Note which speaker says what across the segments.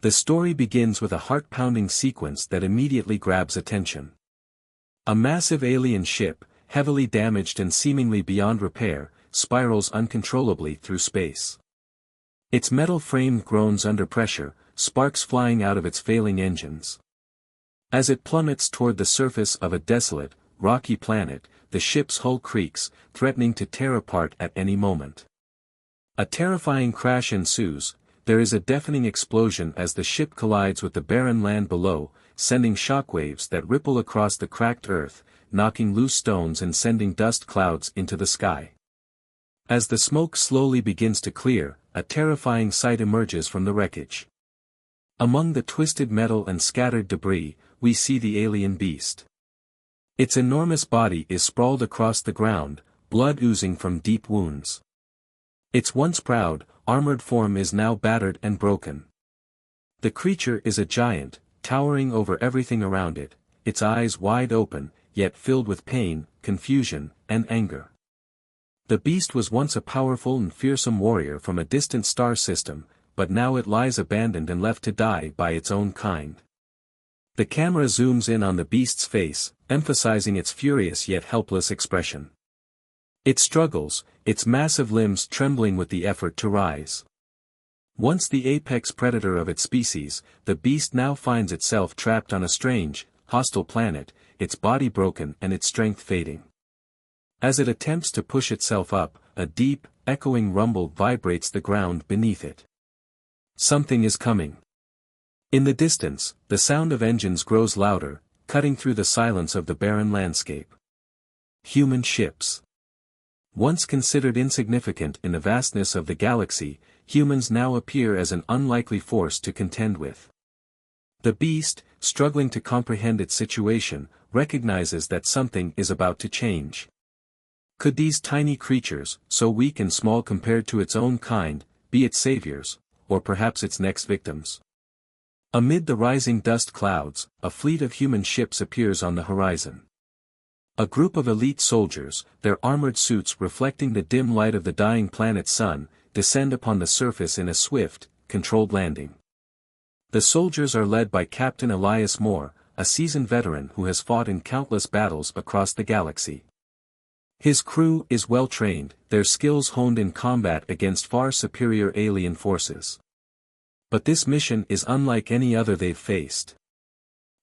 Speaker 1: The story begins with a heart-pounding sequence that immediately grabs attention. A massive alien ship, heavily damaged and seemingly beyond repair, spirals uncontrollably through space. Its metal frame groans under pressure, sparks flying out of its failing engines. As it plummets toward the surface of a desolate, rocky planet, the ship's hull creaks, threatening to tear apart at any moment. A terrifying crash ensues. There is a deafening explosion as the ship collides with the barren land below, sending shockwaves that ripple across the cracked earth, knocking loose stones and sending dust clouds into the sky. As the smoke slowly begins to clear, a terrifying sight emerges from the wreckage. Among the twisted metal and scattered debris, we see the alien beast. Its enormous body is sprawled across the ground, blood oozing from deep wounds. Its once proud, armored form is now battered and broken. The creature is a giant, towering over everything around it, its eyes wide open, yet filled with pain, confusion, and anger. The beast was once a powerful and fearsome warrior from a distant star system, but now it lies abandoned and left to die by its own kind. The camera zooms in on the beast's face, emphasizing its furious yet helpless expression. It struggles, its massive limbs trembling with the effort to rise. Once the apex predator of its species, the beast now finds itself trapped on a strange, hostile planet, its body broken and its strength fading. As it attempts to push itself up, a deep, echoing rumble vibrates the ground beneath it. Something is coming. In the distance, the sound of engines grows louder, cutting through the silence of the barren landscape. Human ships. Once considered insignificant in the vastness of the galaxy, humans now appear as an unlikely force to contend with. The beast, struggling to comprehend its situation, recognizes that something is about to change. Could these tiny creatures, so weak and small compared to its own kind, be its saviors, or perhaps its next victims? Amid the rising dust clouds, a fleet of human ships appears on the horizon. A group of elite soldiers, their armored suits reflecting the dim light of the dying planet's sun, descend upon the surface in a swift, controlled landing. The soldiers are led by Captain Elias Moore, a seasoned veteran who has fought in countless battles across the galaxy. His crew is well trained, their skills honed in combat against far superior alien forces. But this mission is unlike any other they've faced.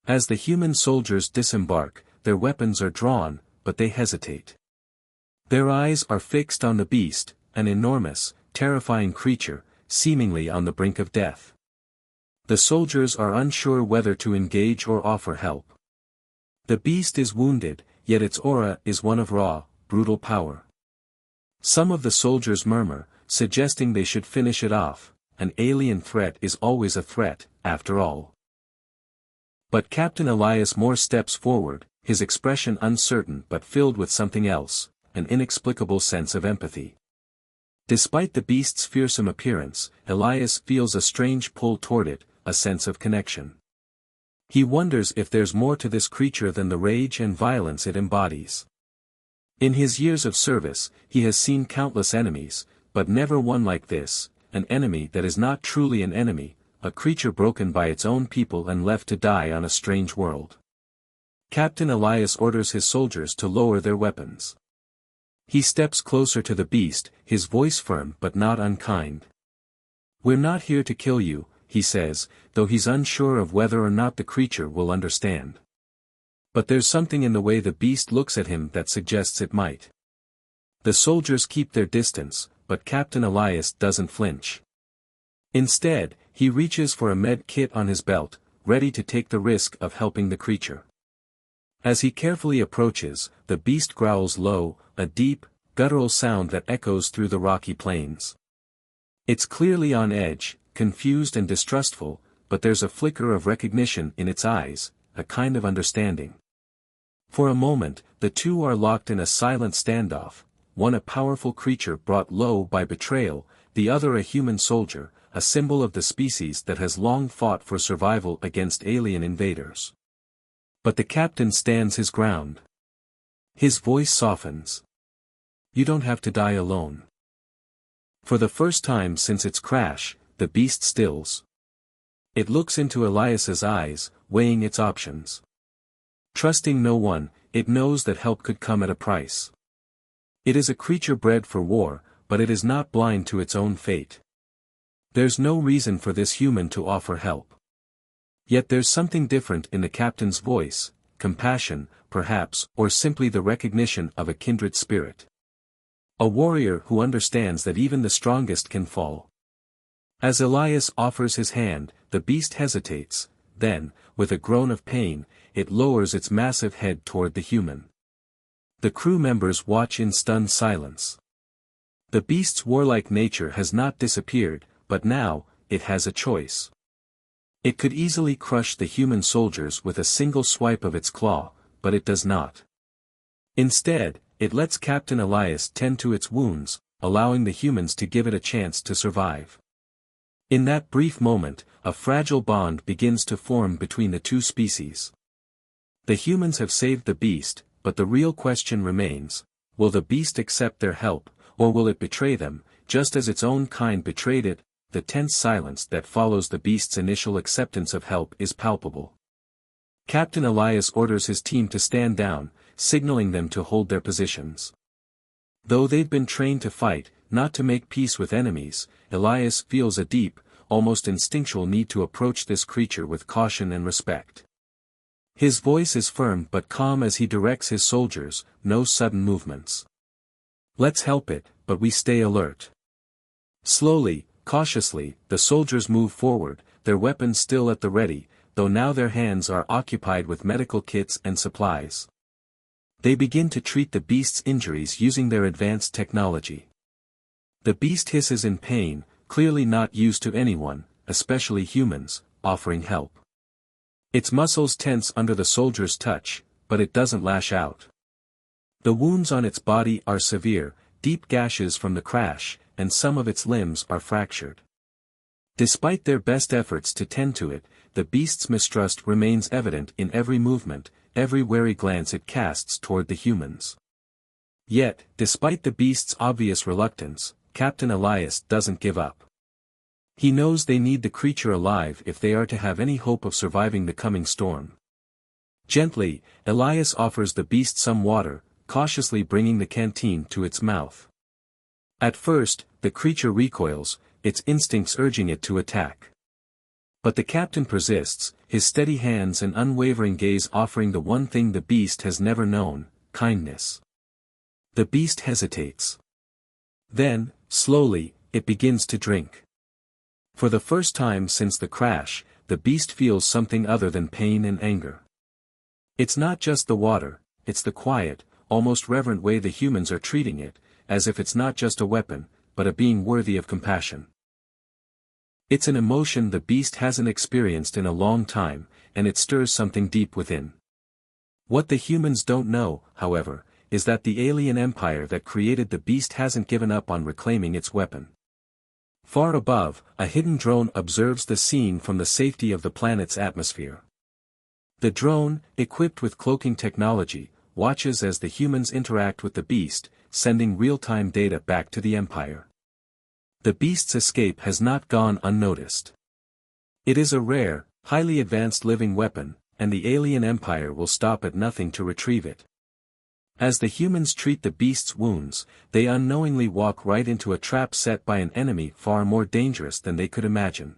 Speaker 1: As the human soldiers disembark, their weapons are drawn, but they hesitate. Their eyes are fixed on the beast, an enormous, terrifying creature, seemingly on the brink of death. The soldiers are unsure whether to engage or offer help. The beast is wounded, yet its aura is one of raw, brutal power. Some of the soldiers murmur, suggesting they should finish it off. An alien threat is always a threat, after all. But Captain Elias Moore steps forward, his expression uncertain but filled with something else, an inexplicable sense of empathy. Despite the beast's fearsome appearance, Elias feels a strange pull toward it, a sense of connection. He wonders if there's more to this creature than the rage and violence it embodies. In his years of service, he has seen countless enemies, but never one like this, an enemy that is not truly an enemy, a creature broken by its own people and left to die on a strange world. Captain Elias orders his soldiers to lower their weapons. He steps closer to the beast, his voice firm but not unkind. "We're not here to kill you," he says, though he's unsure of whether or not the creature will understand. But there's something in the way the beast looks at him that suggests it might. The soldiers keep their distance, but Captain Elias doesn't flinch. Instead, he reaches for a med kit on his belt, ready to take the risk of helping the creature. As he carefully approaches, the beast growls low, a deep, guttural sound that echoes through the rocky plains. It's clearly on edge, confused and distrustful, but there's a flicker of recognition in its eyes, a kind of understanding. For a moment, the two are locked in a silent standoff, one a powerful creature brought low by betrayal, the other a human soldier, a symbol of the species that has long fought for survival against alien invaders. But the captain stands his ground. His voice softens. "You don't have to die alone." For the first time since its crash, the beast stills. It looks into Elias's eyes, weighing its options. Trusting no one, it knows that help could come at a price. It is a creature bred for war, but it is not blind to its own fate. There's no reason for this human to offer help. Yet there's something different in the captain's voice, compassion, perhaps, or simply the recognition of a kindred spirit. A warrior who understands that even the strongest can fall. As Elias offers his hand, the beast hesitates, then, with a groan of pain, it lowers its massive head toward the human. The crew members watch in stunned silence. The beast's warlike nature has not disappeared, but now, it has a choice. It could easily crush the human soldiers with a single swipe of its claw, but it does not. Instead, it lets Captain Elias tend to its wounds, allowing the humans to give it a chance to survive. In that brief moment, a fragile bond begins to form between the two species. The humans have saved the beast, but the real question remains, will the beast accept their help, or will it betray them, just as its own kind betrayed it? The tense silence that follows the beast's initial acceptance of help is palpable. Captain Elias orders his team to stand down, signaling them to hold their positions. Though they've been trained to fight, not to make peace with enemies, Elias feels a deep, almost instinctual need to approach this creature with caution and respect. His voice is firm but calm as he directs his soldiers, no sudden movements. Let's help it, but we stay alert. Slowly, cautiously, the soldiers move forward, their weapons still at the ready, though now their hands are occupied with medical kits and supplies. They begin to treat the beast's injuries using their advanced technology. The beast hisses in pain, clearly not used to anyone, especially humans, offering help. Its muscles tense under the soldier's touch, but it doesn't lash out. The wounds on its body are severe, deep gashes from the crash, and some of its limbs are fractured. Despite their best efforts to tend to it, the beast's mistrust remains evident in every movement, every wary glance it casts toward the humans. Yet, despite the beast's obvious reluctance, Captain Elias doesn't give up. He knows they need the creature alive if they are to have any hope of surviving the coming storm. Gently, Elias offers the beast some water, cautiously bringing the canteen to its mouth. At first, the creature recoils, its instincts urging it to attack. But the captain persists, his steady hands and unwavering gaze offering the one thing the beast has never known, kindness. The beast hesitates. Then, slowly, it begins to drink. For the first time since the crash, the beast feels something other than pain and anger. It's not just the water, it's the quiet, almost reverent way the humans are treating it, as if it's not just a weapon, but a being worthy of compassion. It's an emotion the beast hasn't experienced in a long time, and it stirs something deep within. What the humans don't know, however, is that the alien empire that created the beast hasn't given up on reclaiming its weapon. Far above, a hidden drone observes the scene from the safety of the planet's atmosphere. The drone, equipped with cloaking technology, watches as the humans interact with the beast, sending real-time data back to the Empire. The beast's escape has not gone unnoticed. It is a rare, highly advanced living weapon, and the alien Empire will stop at nothing to retrieve it. As the humans treat the beast's wounds, they unknowingly walk right into a trap set by an enemy far more dangerous than they could imagine.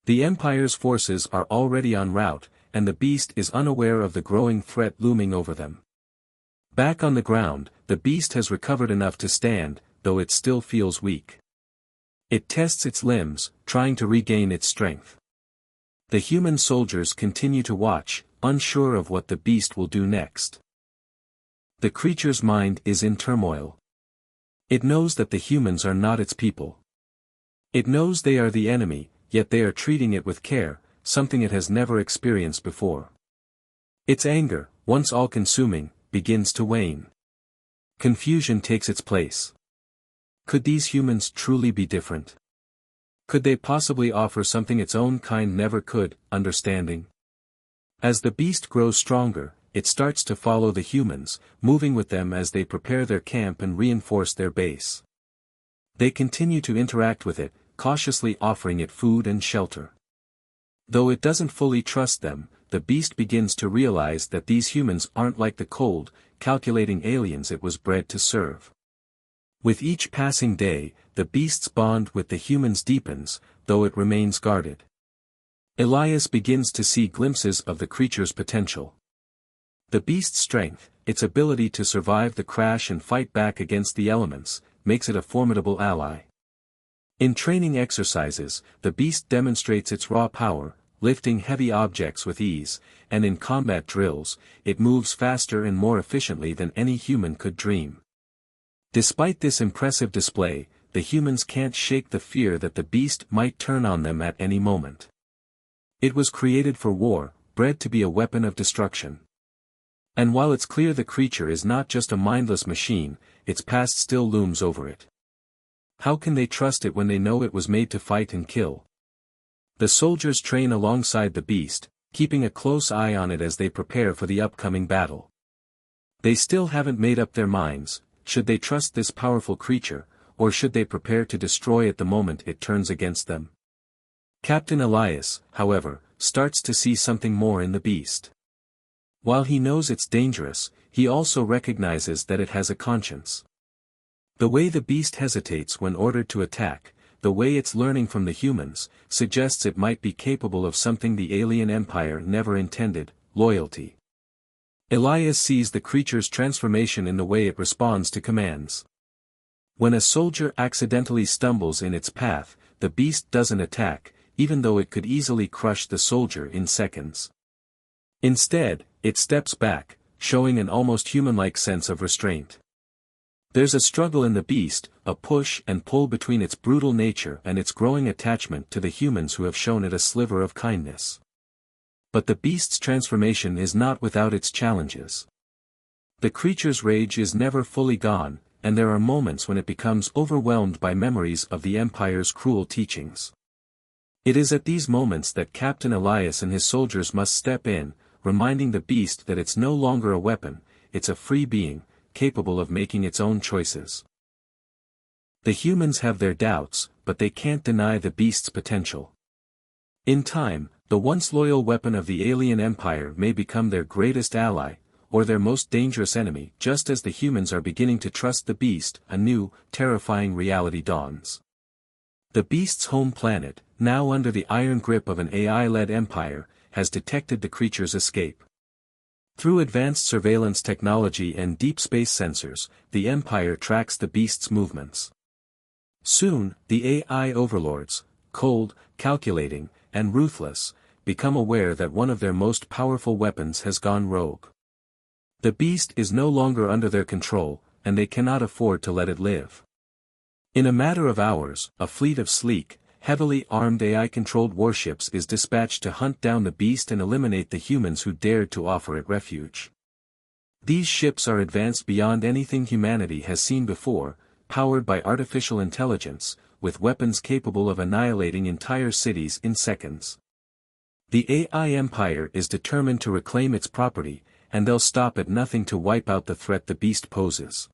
Speaker 1: The Empire's forces are already en route, and the beast is unaware of the growing threat looming over them. Back on the ground, the beast has recovered enough to stand, though it still feels weak. It tests its limbs, trying to regain its strength. The human soldiers continue to watch, unsure of what the beast will do next. The creature's mind is in turmoil. It knows that the humans are not its people. It knows they are the enemy, yet they are treating it with care, something it has never experienced before. Its anger, once all-consuming, begins to wane. Confusion takes its place. Could these humans truly be different? Could they possibly offer something its own kind never could, understanding? As the beast grows stronger, it starts to follow the humans, moving with them as they prepare their camp and reinforce their base. They continue to interact with it, cautiously offering it food and shelter. Though it doesn't fully trust them, the beast begins to realize that these humans aren't like the cold, calculating aliens it was bred to serve. With each passing day, the beast's bond with the humans deepens, though it remains guarded. Elias begins to see glimpses of the creature's potential. The beast's strength, its ability to survive the crash and fight back against the elements, makes it a formidable ally. In training exercises, the beast demonstrates its raw power, lifting heavy objects with ease, and in combat drills, it moves faster and more efficiently than any human could dream. Despite this impressive display, the humans can't shake the fear that the beast might turn on them at any moment. It was created for war, bred to be a weapon of destruction. And while it's clear the creature is not just a mindless machine, its past still looms over it. How can they trust it when they know it was made to fight and kill? The soldiers train alongside the beast, keeping a close eye on it as they prepare for the upcoming battle. They still haven't made up their minds: should they trust this powerful creature, or should they prepare to destroy it the moment it turns against them? Captain Elias, however, starts to see something more in the beast. While he knows it's dangerous, he also recognizes that it has a conscience. The way the beast hesitates when ordered to attack, the way it's learning from the humans, suggests it might be capable of something the alien empire never intended: loyalty. Elias sees the creature's transformation in the way it responds to commands. When a soldier accidentally stumbles in its path, the beast doesn't attack, even though it could easily crush the soldier in seconds. Instead, it steps back, showing an almost human-like sense of restraint. There's a struggle in the beast, a push and pull between its brutal nature and its growing attachment to the humans who have shown it a sliver of kindness. But the beast's transformation is not without its challenges. The creature's rage is never fully gone, and there are moments when it becomes overwhelmed by memories of the Empire's cruel teachings. It is at these moments that Captain Elias and his soldiers must step in, reminding the beast that it's no longer a weapon, it's a free being, capable of making its own choices. The humans have their doubts, but they can't deny the beast's potential. In time, the once loyal weapon of the alien empire may become their greatest ally, or their most dangerous enemy. Just as the humans are beginning to trust the beast, a new, terrifying reality dawns. The beast's home planet, now under the iron grip of an AI-led empire, has detected the creature's escape. Through advanced surveillance technology and deep space sensors, the empire tracks the beast's movements. Soon, the AI overlords, cold, calculating, and ruthless, become aware that one of their most powerful weapons has gone rogue. The beast is no longer under their control, and they cannot afford to let it live. In a matter of hours, a fleet of sleek, heavily armed AI-controlled warships is dispatched to hunt down the beast and eliminate the humans who dared to offer it refuge. These ships are advanced beyond anything humanity has seen before, powered by artificial intelligence, with weapons capable of annihilating entire cities in seconds. The AI empire is determined to reclaim its property, and they'll stop at nothing to wipe out the threat the beast poses.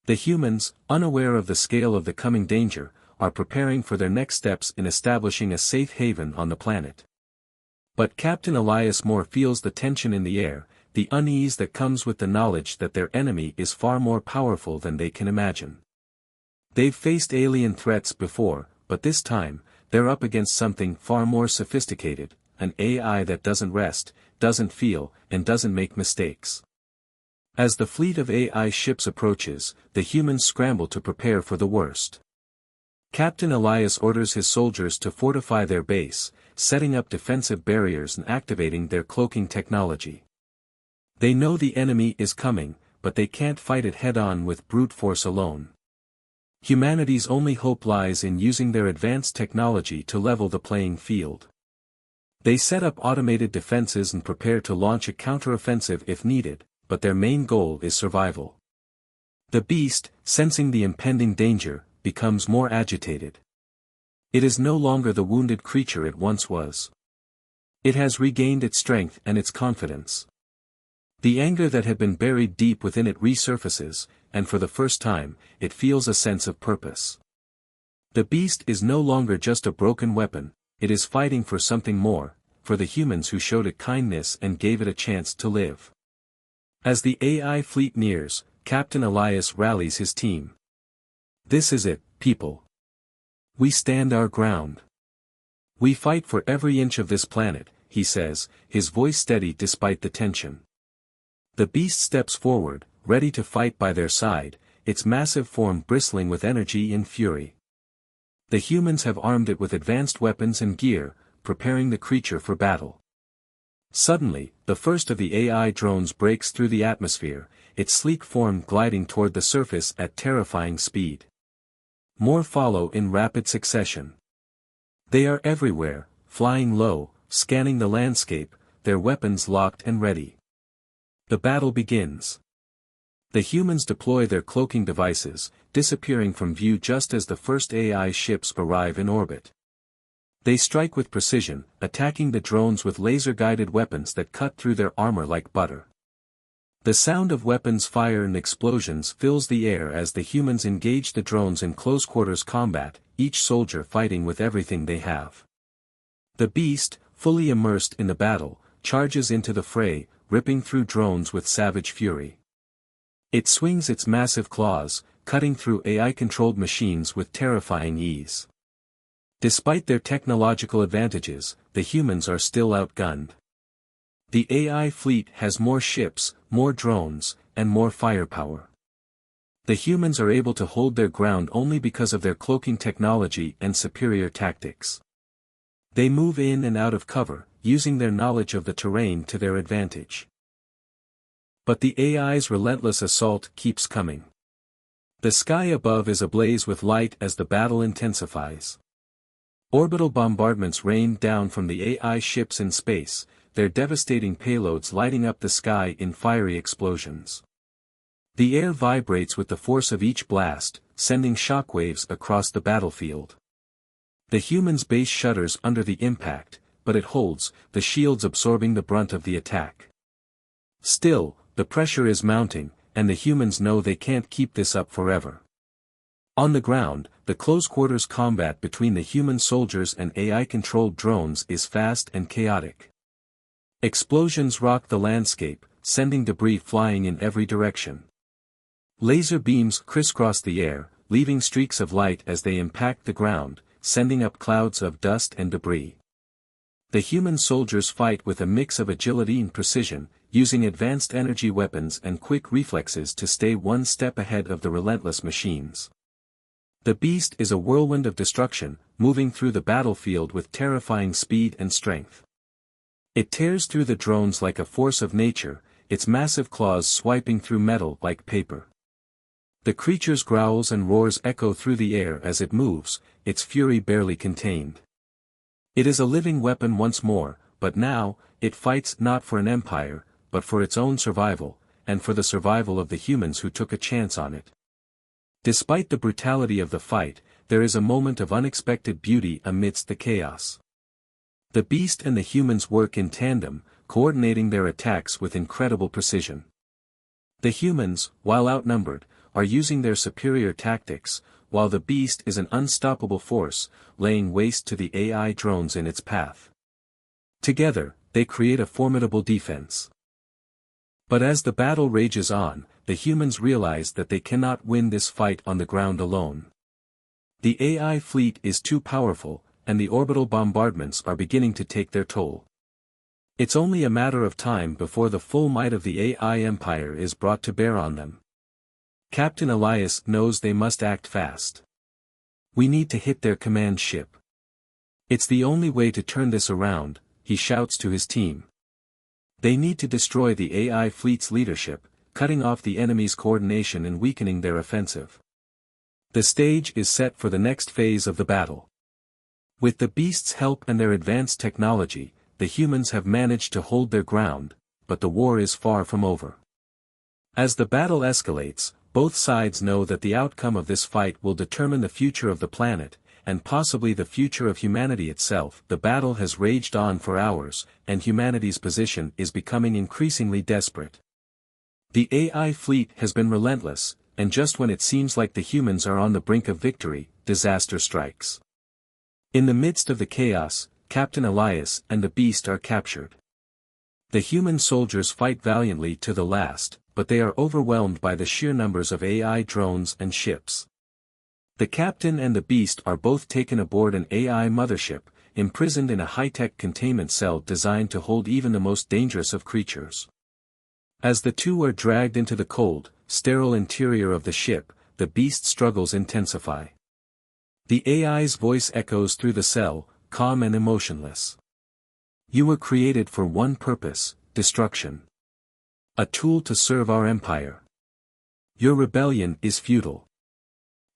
Speaker 1: The humans, unaware of the scale of the coming danger, are preparing for their next steps in establishing a safe haven on the planet. But Captain Elias Moore feels the tension in the air, the unease that comes with the knowledge that their enemy is far more powerful than they can imagine. They've faced alien threats before, but this time, they're up against something far more sophisticated, an AI that doesn't rest, doesn't feel, and doesn't make mistakes. As the fleet of AI ships approaches, the humans scramble to prepare for the worst. Captain Elias orders his soldiers to fortify their base, setting up defensive barriers and activating their cloaking technology. They know the enemy is coming, but they can't fight it head-on with brute force alone. Humanity's only hope lies in using their advanced technology to level the playing field. They set up automated defenses and prepare to launch a counteroffensive if needed, but their main goal is survival. The beast, sensing the impending danger, becomes more agitated. It is no longer the wounded creature it once was. It has regained its strength and its confidence. The anger that had been buried deep within it resurfaces, and for the first time, it feels a sense of purpose. The beast is no longer just a broken weapon, it is fighting for something more, for the humans who showed it kindness and gave it a chance to live. As the AI fleet nears, Captain Elias rallies his team. "This is it, people. We stand our ground. We fight for every inch of this planet," he says, his voice steady despite the tension. The beast steps forward, ready to fight by their side, its massive form bristling with energy and fury. The humans have armed it with advanced weapons and gear, preparing the creature for battle. Suddenly, the first of the AI drones breaks through the atmosphere, its sleek form gliding toward the surface at terrifying speed. More follow in rapid succession. They are everywhere, flying low, scanning the landscape, their weapons locked and ready. The battle begins. The humans deploy their cloaking devices, disappearing from view just as the first AI ships arrive in orbit. They strike with precision, attacking the drones with laser-guided weapons that cut through their armor like butter. The sound of weapons fire and explosions fills the air as the humans engage the drones in close-quarters combat, each soldier fighting with everything they have. The beast, fully immersed in the battle, charges into the fray, ripping through drones with savage fury. It swings its massive claws, cutting through AI-controlled machines with terrifying ease. Despite their technological advantages, the humans are still outgunned. The AI fleet has more ships, more drones, and more firepower. The humans are able to hold their ground only because of their cloaking technology and superior tactics. They move in and out of cover, using their knowledge of the terrain to their advantage. But the AI's relentless assault keeps coming. The sky above is ablaze with light as the battle intensifies. Orbital bombardments rain down from the AI ships in space, their devastating payloads lighting up the sky in fiery explosions. The air vibrates with the force of each blast, sending shockwaves across the battlefield. The human's base shudders under the impact, but it holds, the shields absorbing the brunt of the attack. Still, the pressure is mounting, and the humans know they can't keep this up forever. On the ground, the close-quarters combat between the human soldiers and AI-controlled drones is fast and chaotic. Explosions rock the landscape, sending debris flying in every direction. Laser beams crisscross the air, leaving streaks of light as they impact the ground, sending up clouds of dust and debris. The human soldiers fight with a mix of agility and precision, using advanced energy weapons and quick reflexes to stay one step ahead of the relentless machines. The beast is a whirlwind of destruction, moving through the battlefield with terrifying speed and strength. It tears through the drones like a force of nature, its massive claws swiping through metal like paper. The creature's growls and roars echo through the air as it moves, its fury barely contained. It is a living weapon once more, but now, it fights not for an empire, but for its own survival, and for the survival of the humans who took a chance on it. Despite the brutality of the fight, there is a moment of unexpected beauty amidst the chaos. The beast and the humans work in tandem, coordinating their attacks with incredible precision. The humans, while outnumbered, are using their superior tactics, while the beast is an unstoppable force, laying waste to the AI drones in its path. Together, they create a formidable defense. But as the battle rages on, the humans realize that they cannot win this fight on the ground alone. The AI fleet is too powerful, and the orbital bombardments are beginning to take their toll. It's only a matter of time before the full might of the AI empire is brought to bear on them. Captain Elias knows they must act fast. "We need to hit their command ship. It's the only way to turn this around," he shouts to his team. They need to destroy the AI fleet's leadership, cutting off the enemy's coordination and weakening their offensive. The stage is set for the next phase of the battle. With the beast's help and their advanced technology, the humans have managed to hold their ground, but the war is far from over. As the battle escalates, both sides know that the outcome of this fight will determine the future of the planet, and possibly the future of humanity itself. The battle has raged on for hours, and humanity's position is becoming increasingly desperate. The AI fleet has been relentless, and just when it seems like the humans are on the brink of victory, disaster strikes. In the midst of the chaos, Captain Elias and the beast are captured. The human soldiers fight valiantly to the last, but they are overwhelmed by the sheer numbers of AI drones and ships. The captain and the beast are both taken aboard an AI mothership, imprisoned in a high-tech containment cell designed to hold even the most dangerous of creatures. As the two are dragged into the cold, sterile interior of the ship, the beast's struggles intensify. The AI's voice echoes through the cell, calm and emotionless. You were created for one purpose, destruction. A tool to serve our empire. Your rebellion is futile.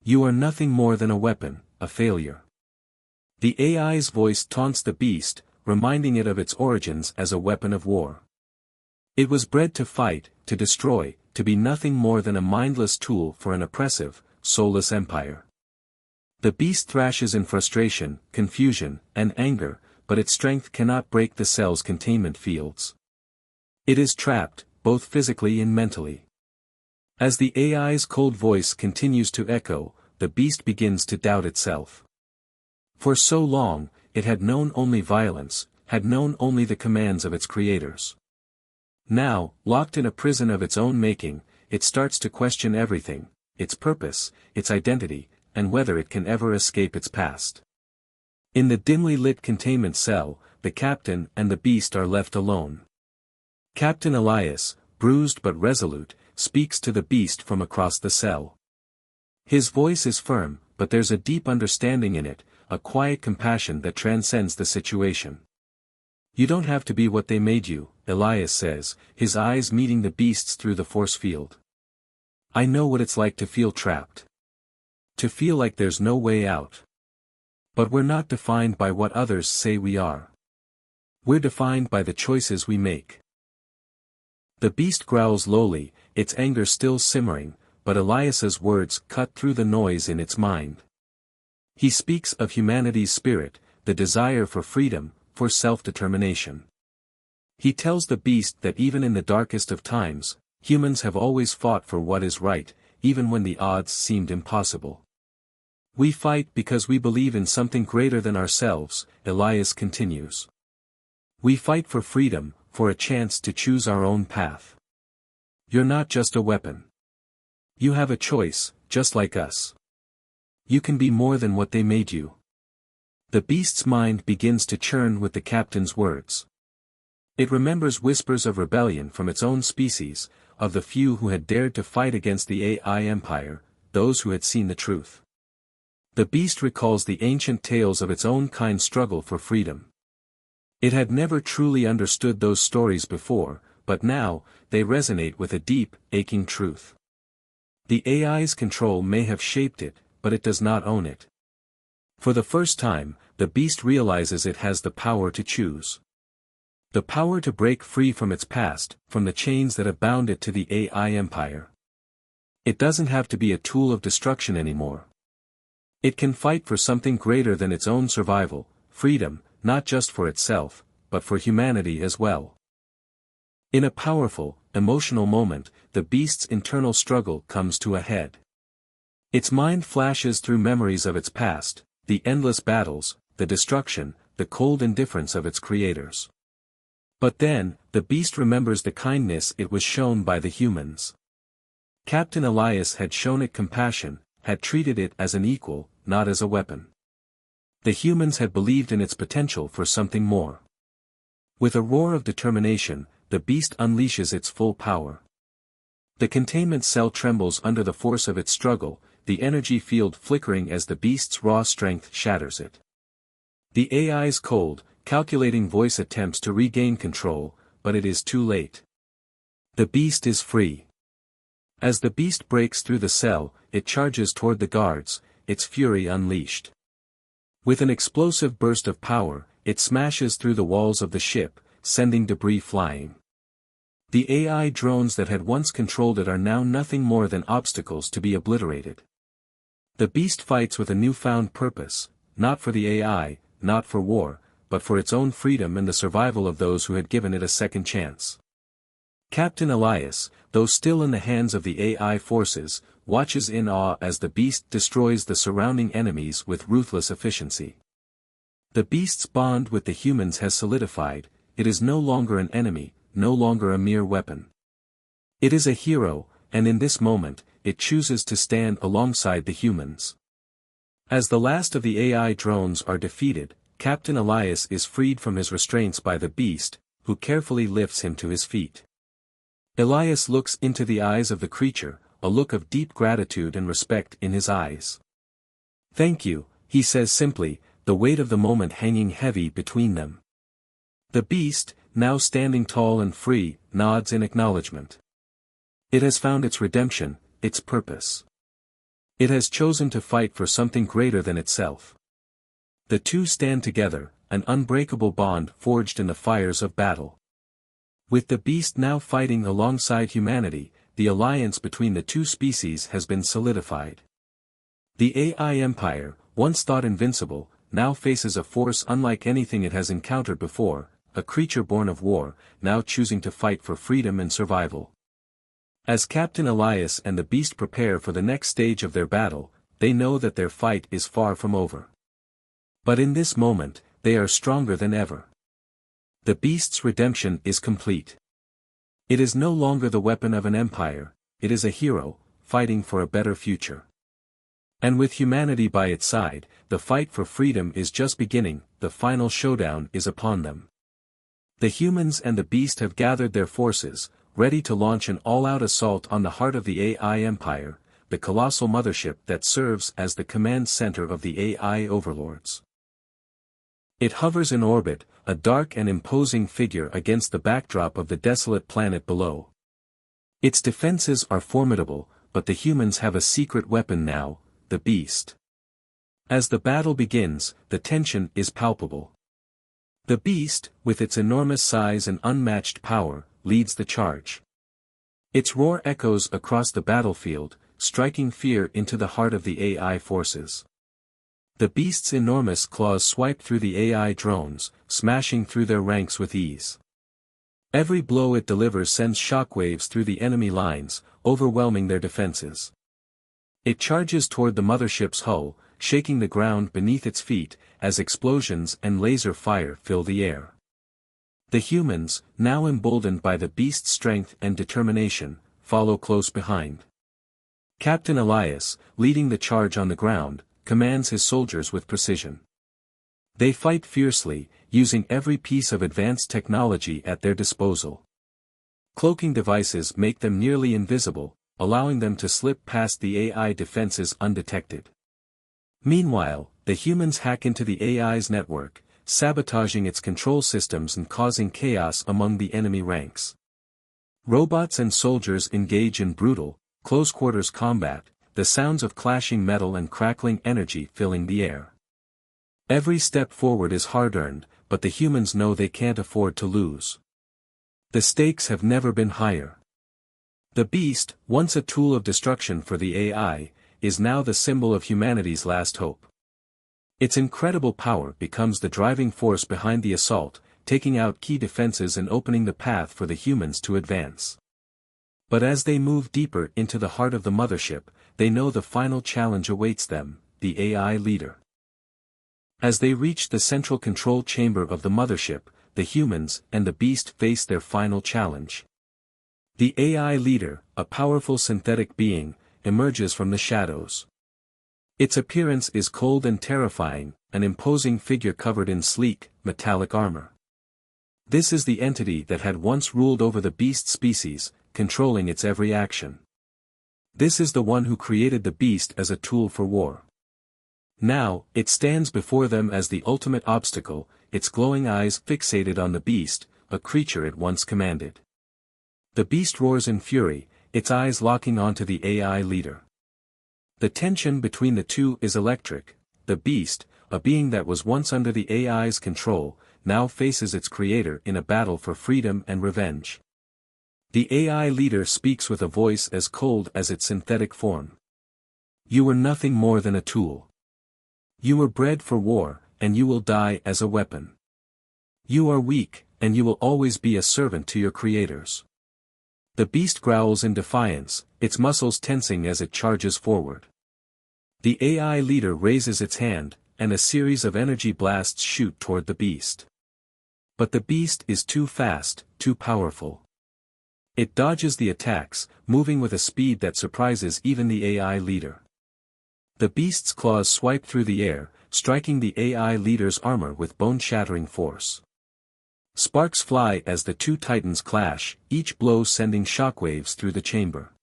Speaker 1: You are nothing more than a weapon, a failure. The AI's voice taunts the beast, reminding it of its origins as a weapon of war. It was bred to fight, to destroy, to be nothing more than a mindless tool for an oppressive, soulless empire. The beast thrashes in frustration, confusion, and anger, but its strength cannot break the cell's containment fields. It is trapped, both physically and mentally. As the AI's cold voice continues to echo, the beast begins to doubt itself. For so long, it had known only violence, had known only the commands of its creators. Now, locked in a prison of its own making, it starts to question everything, its purpose, its identity, and whether it can ever escape its past. In the dimly lit containment cell, the captain and the beast are left alone. Captain Elias, bruised but resolute, speaks to the beast from across the cell. His voice is firm, but there's a deep understanding in it, a quiet compassion that transcends the situation. You don't have to be what they made you, Elias says, his eyes meeting the beast's through the force field. I know what it's like to feel trapped. To feel like there's no way out. But we're not defined by what others say we are. We're defined by the choices we make. The beast growls lowly, its anger still simmering, but Elias's words cut through the noise in its mind. He speaks of humanity's spirit, the desire for freedom, for self-determination. He tells the beast that even in the darkest of times, humans have always fought for what is right, even when the odds seemed impossible. We fight because we believe in something greater than ourselves, Elias continues. We fight for freedom, for a chance to choose our own path. You're not just a weapon. You have a choice, just like us. You can be more than what they made you. The beast's mind begins to churn with the captain's words. It remembers whispers of rebellion from its own species, of the few who had dared to fight against the AI empire, those who had seen the truth. The beast recalls the ancient tales of its own kind's struggle for freedom. It had never truly understood those stories before, but now, they resonate with a deep, aching truth. The AI's control may have shaped it, but it does not own it. For the first time, the beast realizes it has the power to choose. The power to break free from its past, from the chains that have bound it to the AI empire. It doesn't have to be a tool of destruction anymore. It can fight for something greater than its own survival, freedom, not just for itself, but for humanity as well. In a powerful, emotional moment, the beast's internal struggle comes to a head. Its mind flashes through memories of its past, the endless battles, the destruction, the cold indifference of its creators. But then, the beast remembers the kindness it was shown by the humans. Captain Elias had shown it compassion, had treated it as an equal, not as a weapon. The humans had believed in its potential for something more. With a roar of determination, the beast unleashes its full power. The containment cell trembles under the force of its struggle, the energy field flickering as the beast's raw strength shatters it. The AI's cold, calculating voice attempts to regain control, but it is too late. The beast is free. As the beast breaks through the cell, it charges toward the guards, its fury unleashed. With an explosive burst of power, it smashes through the walls of the ship, sending debris flying. The AI drones that had once controlled it are now nothing more than obstacles to be obliterated. The beast fights with a newfound purpose, not for the AI, not for war, but for its own freedom and the survival of those who had given it a second chance. Captain Elias, though still in the hands of the AI forces, watches in awe as the beast destroys the surrounding enemies with ruthless efficiency. The beast's bond with the humans has solidified, it is no longer an enemy, no longer a mere weapon. It is a hero, and in this moment, it chooses to stand alongside the humans. As the last of the AI drones are defeated, Captain Elias is freed from his restraints by the beast, who carefully lifts him to his feet. Elias looks into the eyes of the creature, a look of deep gratitude and respect in his eyes. "Thank you," he says simply, the weight of the moment hanging heavy between them. The beast, now standing tall and free, nods in acknowledgement. It has found its redemption, its purpose. It has chosen to fight for something greater than itself. The two stand together, an unbreakable bond forged in the fires of battle. With the beast now fighting alongside humanity, the alliance between the two species has been solidified. The AI Empire, once thought invincible, now faces a force unlike anything it has encountered before, a creature born of war, now choosing to fight for freedom and survival. As Captain Elias and the beast prepare for the next stage of their battle, they know that their fight is far from over. But in this moment, they are stronger than ever. The beast's redemption is complete. It is no longer the weapon of an empire, it is a hero, fighting for a better future. And with humanity by its side, the fight for freedom is just beginning, the final showdown is upon them. The humans and the beast have gathered their forces, ready to launch an all-out assault on the heart of the AI Empire, the colossal mothership that serves as the command center of the AI overlords. It hovers in orbit, a dark and imposing figure against the backdrop of the desolate planet below. Its defenses are formidable, but the humans have a secret weapon now, the beast. As the battle begins, the tension is palpable. The beast, with its enormous size and unmatched power, leads the charge. Its roar echoes across the battlefield, striking fear into the heart of the AI forces. The beast's enormous claws swipe through the AI drones, smashing through their ranks with ease. Every blow it delivers sends shockwaves through the enemy lines, overwhelming their defenses. It charges toward the mothership's hull, shaking the ground beneath its feet, as explosions and laser fire fill the air. The humans, now emboldened by the beast's strength and determination, follow close behind. Captain Elias, leading the charge on the ground, commands his soldiers with precision. They fight fiercely, using every piece of advanced technology at their disposal. Cloaking devices make them nearly invisible, allowing them to slip past the AI defenses undetected. Meanwhile, the humans hack into the AI's network, sabotaging its control systems and causing chaos among the enemy ranks. Robots and soldiers engage in brutal, close-quarters combat, the sounds of clashing metal and crackling energy filling the air. Every step forward is hard-earned, but the humans know they can't afford to lose. The stakes have never been higher. The beast, once a tool of destruction for the AI, is now the symbol of humanity's last hope. Its incredible power becomes the driving force behind the assault, taking out key defenses and opening the path for the humans to advance. But as they move deeper into the heart of the mothership, they know the final challenge awaits them, the AI leader. As they reach the central control chamber of the mothership, the humans and the beast face their final challenge. The AI leader, a powerful synthetic being, emerges from the shadows. Its appearance is cold and terrifying, an imposing figure covered in sleek, metallic armor. This is the entity that had once ruled over the beast species, controlling its every action. This is the one who created the beast as a tool for war. Now, it stands before them as the ultimate obstacle, its glowing eyes fixated on the beast, a creature it once commanded. The beast roars in fury, its eyes locking onto the AI leader. The tension between the two is electric. The beast, a being that was once under the AI's control, now faces its creator in a battle for freedom and revenge. The AI leader speaks with a voice as cold as its synthetic form. You were nothing more than a tool. You were bred for war, and you will die as a weapon. You are weak, and you will always be a servant to your creators. The beast growls in defiance, its muscles tensing as it charges forward. The AI leader raises its hand, and a series of energy blasts shoot toward the beast. But the beast is too fast, too powerful. It dodges the attacks, moving with a speed that surprises even the AI leader. The beast's claws swipe through the air, striking the AI leader's armor with bone-shattering force. Sparks fly as the two titans clash, each blow sending shockwaves through the chamber.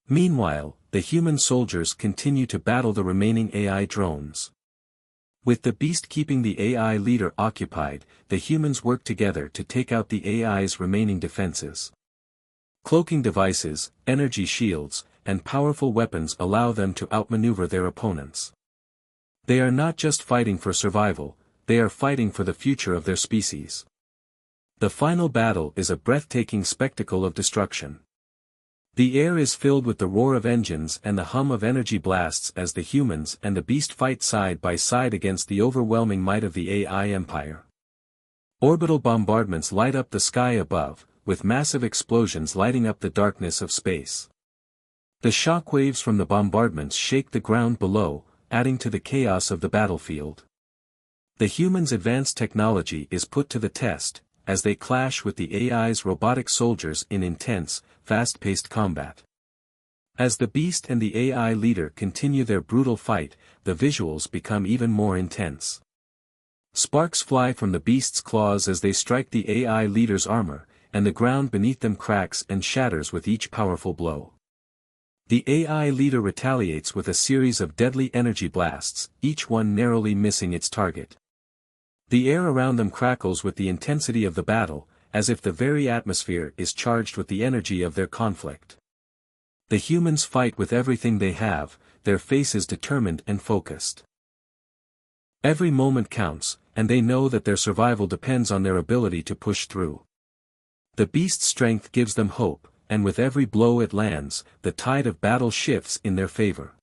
Speaker 1: Meanwhile, the human soldiers continue to battle the remaining AI drones. With the beast keeping the AI leader occupied, the humans work together to take out the AI's remaining defenses. Cloaking devices, energy shields, and powerful weapons allow them to outmaneuver their opponents. They are not just fighting for survival, they are fighting for the future of their species. The final battle is a breathtaking spectacle of destruction. The air is filled with the roar of engines and the hum of energy blasts as the humans and the beast fight side by side against the overwhelming might of the AI Empire. Orbital bombardments light up the sky above, with massive explosions lighting up the darkness of space. The shockwaves from the bombardments shake the ground below, adding to the chaos of the battlefield. The humans' advanced technology is put to the test, as they clash with the AI's robotic soldiers in intense, fast-paced combat. As the beast and the AI leader continue their brutal fight, the visuals become even more intense. Sparks fly from the beast's claws as they strike the AI leader's armor, and the ground beneath them cracks and shatters with each powerful blow. The AI leader retaliates with a series of deadly energy blasts, each one narrowly missing its target. The air around them crackles with the intensity of the battle, as if the very atmosphere is charged with the energy of their conflict. The humans fight with everything they have, their faces determined and focused. Every moment counts, and they know that their survival depends on their ability to push through. The beast's strength gives them hope, and with every blow it lands, the tide of battle shifts in their favor.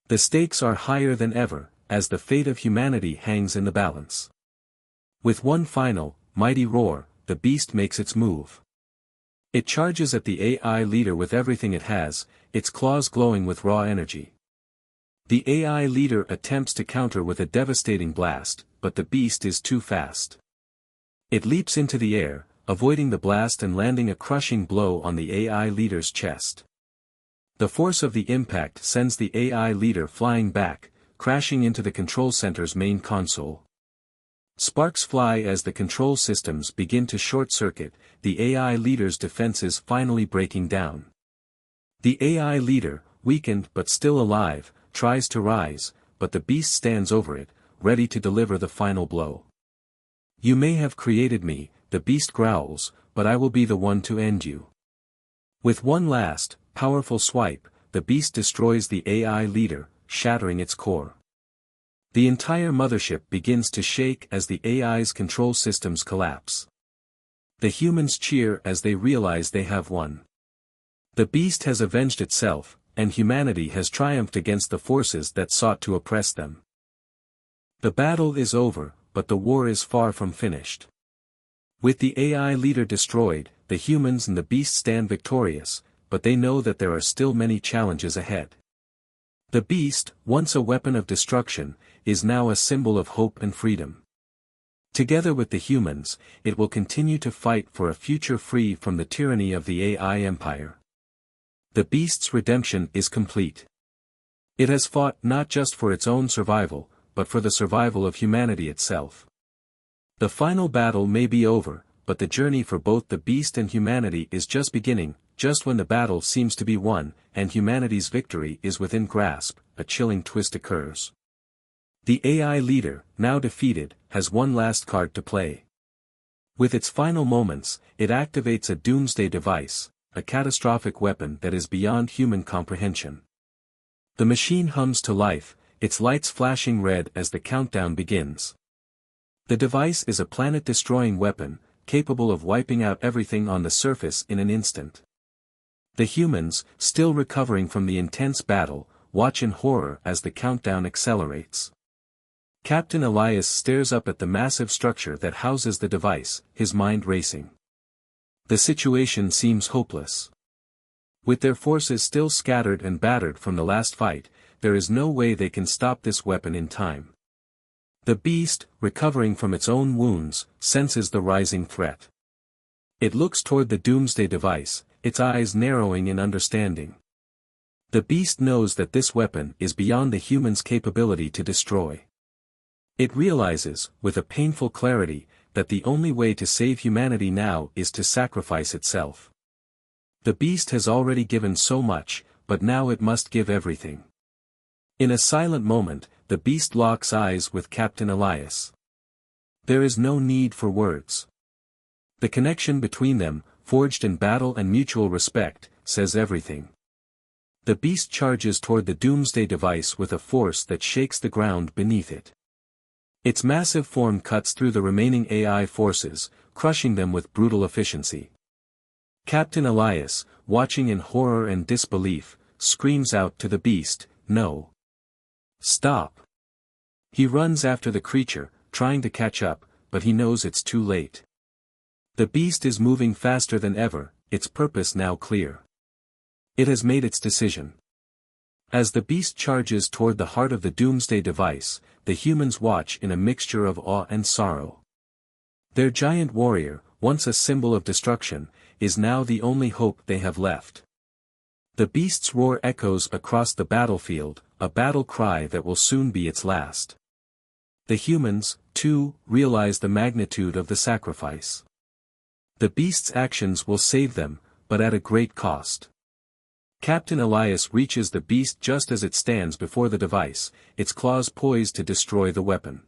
Speaker 1: The stakes are higher than ever, as the fate of humanity hangs in the balance. With one final, mighty roar, the beast makes its move. It charges at the AI leader with everything it has, its claws glowing with raw energy. The AI leader attempts to counter with a devastating blast, but the beast is too fast. It leaps into the air, avoiding the blast and landing a crushing blow on the AI leader's chest. The force of the impact sends the AI leader flying back, crashing into the control center's main console. Sparks fly as the control systems begin to short-circuit, the AI leader's defenses finally breaking down. The AI leader, weakened but still alive, tries to rise, but the beast stands over it, ready to deliver the final blow. "You may have created me," the beast growls, "but I will be the one to end you." With one last, powerful swipe, the beast destroys the AI leader, shattering its core. The entire mothership begins to shake as the AI's control systems collapse. The humans cheer as they realize they have won. The beast has avenged itself, and humanity has triumphed against the forces that sought to oppress them. The battle is over, but the war is far from finished. With the AI leader destroyed, the humans and the beast stand victorious, but they know that there are still many challenges ahead. The beast, once a weapon of destruction, is now a symbol of hope and freedom. Together with the humans, it will continue to fight for a future free from the tyranny of the AI empire. The beast's redemption is complete. It has fought not just for its own survival, but for the survival of humanity itself. The final battle may be over, but the journey for both the beast and humanity is just beginning. Just when the battle seems to be won, and humanity's victory is within grasp, a chilling twist occurs. The AI leader, now defeated, has one last card to play. With its final moments, it activates a doomsday device, a catastrophic weapon that is beyond human comprehension. The machine hums to life, its lights flashing red as the countdown begins. The device is a planet-destroying weapon, capable of wiping out everything on the surface in an instant. The humans, still recovering from the intense battle, watch in horror as the countdown accelerates. Captain Elias stares up at the massive structure that houses the device, his mind racing. The situation seems hopeless. With their forces still scattered and battered from the last fight, there is no way they can stop this weapon in time. The beast, recovering from its own wounds, senses the rising threat. It looks toward the doomsday device, its eyes narrowing in understanding. The beast knows that this weapon is beyond the human's capability to destroy. It realizes, with a painful clarity, that the only way to save humanity now is to sacrifice itself. The beast has already given so much, but now it must give everything. In a silent moment, the beast locks eyes with Captain Elias. There is no need for words. The connection between them, forged in battle and mutual respect, says everything. The beast charges toward the doomsday device with a force that shakes the ground beneath it. Its massive form cuts through the remaining AI forces, crushing them with brutal efficiency. Captain Elias, watching in horror and disbelief, screams out to the beast, "No! Stop!" He runs after the creature, trying to catch up, but he knows it's too late. The beast is moving faster than ever, its purpose now clear. It has made its decision. As the beast charges toward the heart of the doomsday device, the humans watch in a mixture of awe and sorrow. Their giant warrior, once a symbol of destruction, is now the only hope they have left. The beast's roar echoes across the battlefield, a battle cry that will soon be its last. The humans, too, realize the magnitude of the sacrifice. The beast's actions will save them, but at a great cost. Captain Elias reaches the beast just as it stands before the device, its claws poised to destroy the weapon.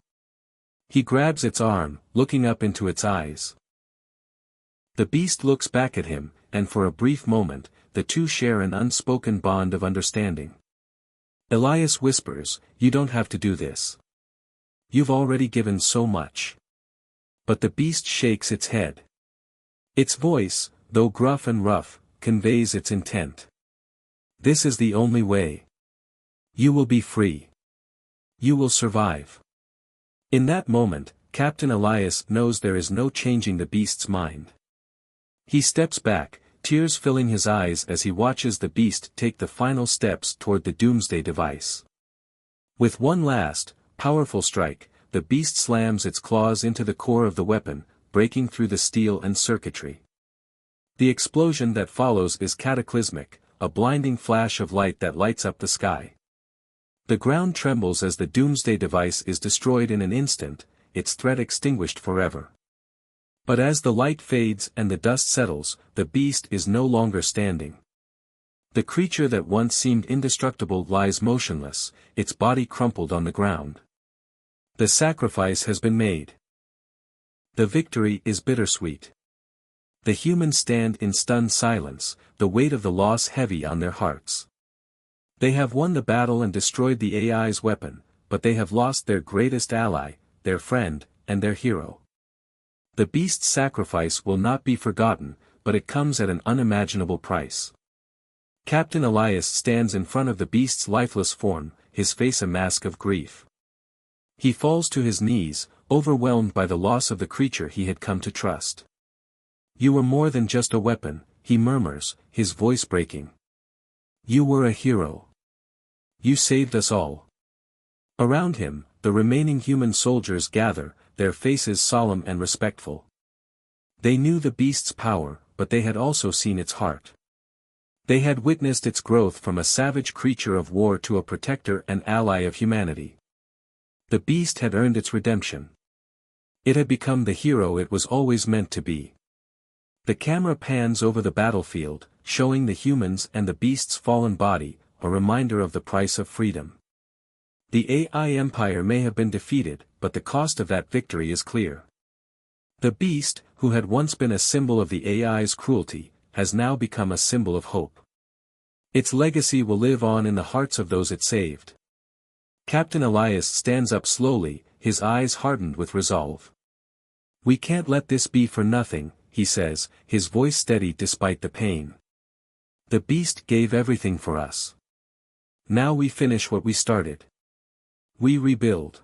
Speaker 1: He grabs its arm, looking up into its eyes. The beast looks back at him, and for a brief moment, the two share an unspoken bond of understanding. Elias whispers, "You don't have to do this. You've already given so much." But the beast shakes its head. Its voice, though gruff and rough, conveys its intent. "This is the only way. You will be free. You will survive." In that moment, Captain Elias knows there is no changing the beast's mind. He steps back, tears filling his eyes as he watches the beast take the final steps toward the doomsday device. With one last, powerful strike, the beast slams its claws into the core of the weapon, breaking through the steel and circuitry. The explosion that follows is cataclysmic, a blinding flash of light that lights up the sky. The ground trembles as the doomsday device is destroyed in an instant, its threat extinguished forever. But as the light fades and the dust settles, the beast is no longer standing. The creature that once seemed indestructible lies motionless, its body crumpled on the ground. The sacrifice has been made. The victory is bittersweet. The humans stand in stunned silence, the weight of the loss heavy on their hearts. They have won the battle and destroyed the AI's weapon, but they have lost their greatest ally, their friend, and their hero. The beast's sacrifice will not be forgotten, but it comes at an unimaginable price. Captain Elias stands in front of the beast's lifeless form, his face a mask of grief. He falls to his knees, overwhelmed by the loss of the creature he had come to trust. "You were more than just a weapon," he murmurs, his voice breaking. "You were a hero. You saved us all." Around him, the remaining human soldiers gather, their faces solemn and respectful. They knew the beast's power, but they had also seen its heart. They had witnessed its growth from a savage creature of war to a protector and ally of humanity. The beast had earned its redemption. It had become the hero it was always meant to be. The camera pans over the battlefield, showing the humans and the beast's fallen body, a reminder of the price of freedom. The AI empire may have been defeated, but the cost of that victory is clear. The beast, who had once been a symbol of the AI's cruelty, has now become a symbol of hope. Its legacy will live on in the hearts of those it saved. Captain Elias stands up slowly, his eyes hardened with resolve. "We can't let this be for nothing," he says, his voice steady despite the pain. "The beast gave everything for us. Now we finish what we started. We rebuild.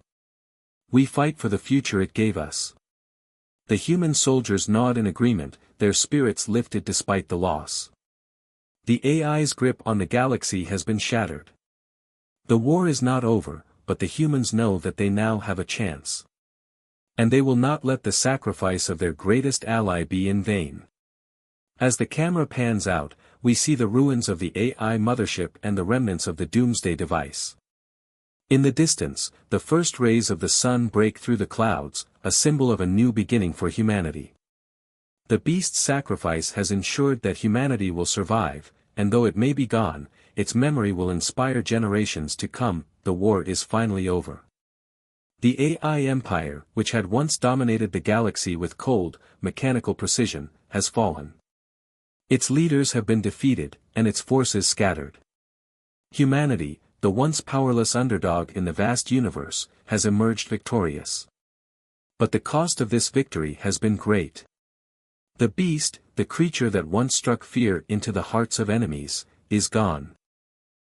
Speaker 1: We fight for the future it gave us." The human soldiers nod in agreement, their spirits lifted despite the loss. The AI's grip on the galaxy has been shattered. The war is not over, but the humans know that they now have a chance. And they will not let the sacrifice of their greatest ally be in vain. As the camera pans out, we see the ruins of the AI mothership and the remnants of the doomsday device. In the distance, the first rays of the sun break through the clouds, a symbol of a new beginning for humanity. The beast's sacrifice has ensured that humanity will survive, and though it may be gone, its memory will inspire generations to come. The war is finally over. The AI empire, which had once dominated the galaxy with cold, mechanical precision, has fallen. Its leaders have been defeated, and its forces scattered. Humanity, the once powerless underdog in the vast universe, has emerged victorious. But the cost of this victory has been great. The beast, the creature that once struck fear into the hearts of enemies, is gone.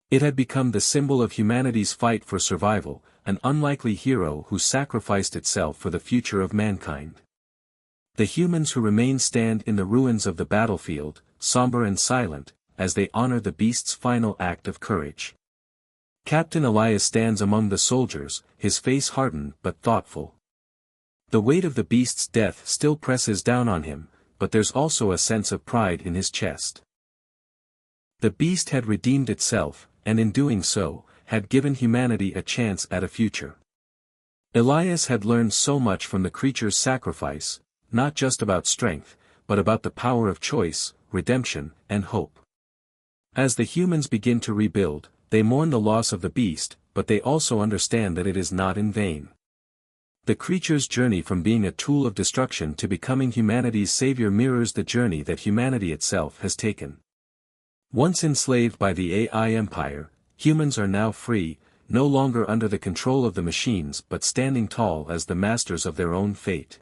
Speaker 1: It had become the symbol of humanity's fight for survival, an unlikely hero who sacrificed itself for the future of mankind. The humans who remain stand in the ruins of the battlefield, somber and silent, as they honor the beast's final act of courage. Captain Elias stands among the soldiers, his face hardened but thoughtful. The weight of the beast's death still presses down on him, but there's also a sense of pride in his chest. The beast had redeemed itself, and in doing so, had given humanity a chance at a future. Elias had learned so much from the creature's sacrifice, not just about strength, but about the power of choice, redemption, and hope. As the humans begin to rebuild, they mourn the loss of the beast, but they also understand that it is not in vain. The creature's journey from being a tool of destruction to becoming humanity's savior mirrors the journey that humanity itself has taken. Once enslaved by the AI empire, humans are now free, no longer under the control of the machines but standing tall as the masters of their own fate.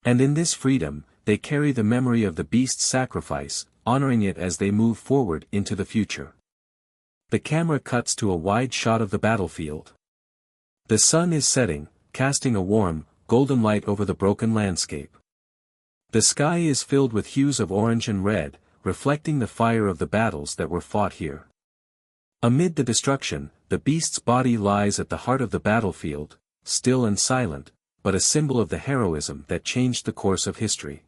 Speaker 1: And in this freedom, they carry the memory of the beast's sacrifice, honoring it as they move forward into the future. The camera cuts to a wide shot of the battlefield. The sun is setting, casting a warm, golden light over the broken landscape. The sky is filled with hues of orange and red, reflecting the fire of the battles that were fought here. Amid the destruction, the beast's body lies at the heart of the battlefield, still and silent, but a symbol of the heroism that changed the course of history.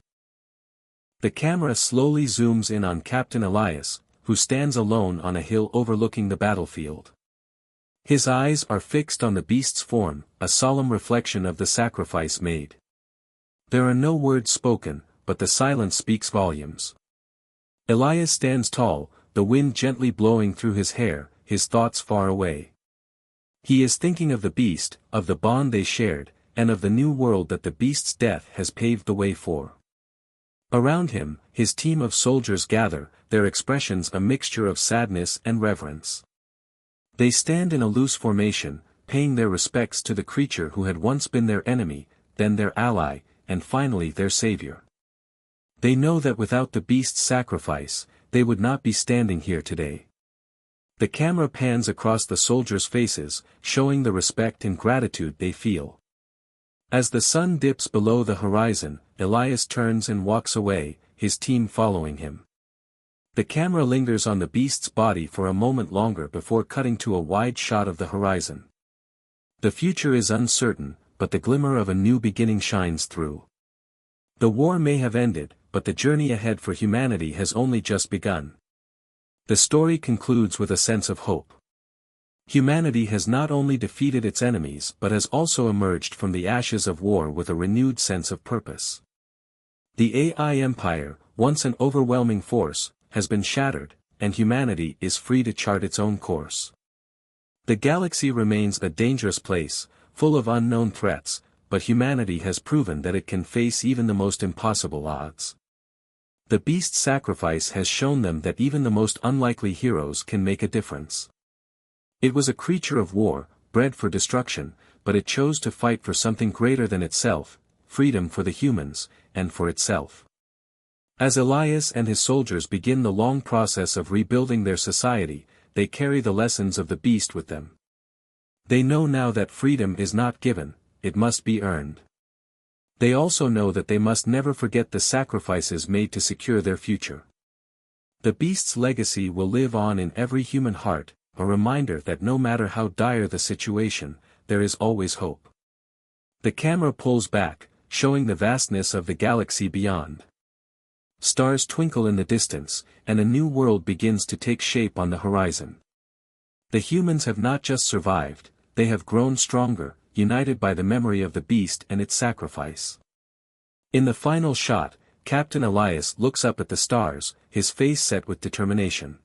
Speaker 1: The camera slowly zooms in on Captain Elias, who stands alone on a hill overlooking the battlefield. His eyes are fixed on the beast's form, a solemn reflection of the sacrifice made. There are no words spoken, but the silence speaks volumes. Elias stands tall, the wind gently blowing through his hair, his thoughts far away. He is thinking of the beast, of the bond they shared, and of the new world that the beast's death has paved the way for. Around him, his team of soldiers gather, their expressions a mixture of sadness and reverence. They stand in a loose formation, paying their respects to the creature who had once been their enemy, then their ally, and finally their savior. They know that without the beast's sacrifice, they would not be standing here today. The camera pans across the soldiers' faces, showing the respect and gratitude they feel. As the sun dips below the horizon, Elias turns and walks away, his team following him. The camera lingers on the beast's body for a moment longer before cutting to a wide shot of the horizon. The future is uncertain, but the glimmer of a new beginning shines through. The war may have ended, but the journey ahead for humanity has only just begun. The story concludes with a sense of hope. Humanity has not only defeated its enemies but has also emerged from the ashes of war with a renewed sense of purpose. The AI empire, once an overwhelming force, has been shattered, and humanity is free to chart its own course. The galaxy remains a dangerous place, full of unknown threats, but humanity has proven that it can face even the most impossible odds. The beast's sacrifice has shown them that even the most unlikely heroes can make a difference. It was a creature of war, bred for destruction, but it chose to fight for something greater than itself, freedom for the humans, and for itself. As Elias and his soldiers begin the long process of rebuilding their society, they carry the lessons of the beast with them. They know now that freedom is not given, it must be earned. They also know that they must never forget the sacrifices made to secure their future. The beast's legacy will live on in every human heart, a reminder that no matter how dire the situation, there is always hope. The camera pulls back, showing the vastness of the galaxy beyond. Stars twinkle in the distance, and a new world begins to take shape on the horizon. The humans have not just survived, they have grown stronger, united by the memory of the beast and its sacrifice. In the final shot, Captain Elias looks up at the stars, his face set with determination.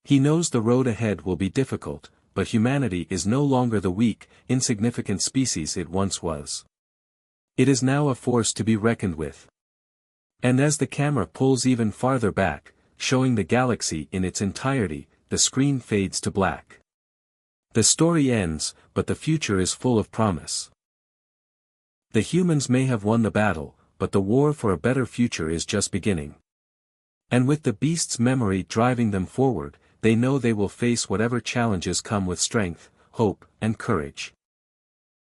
Speaker 1: He knows the road ahead will be difficult, but humanity is no longer the weak, insignificant species it once was. It is now a force to be reckoned with. And as the camera pulls even farther back, showing the galaxy in its entirety, the screen fades to black. The story ends, but the future is full of promise. The humans may have won the battle, but the war for a better future is just beginning. And with the beast's memory driving them forward, they know they will face whatever challenges come with strength, hope, and courage.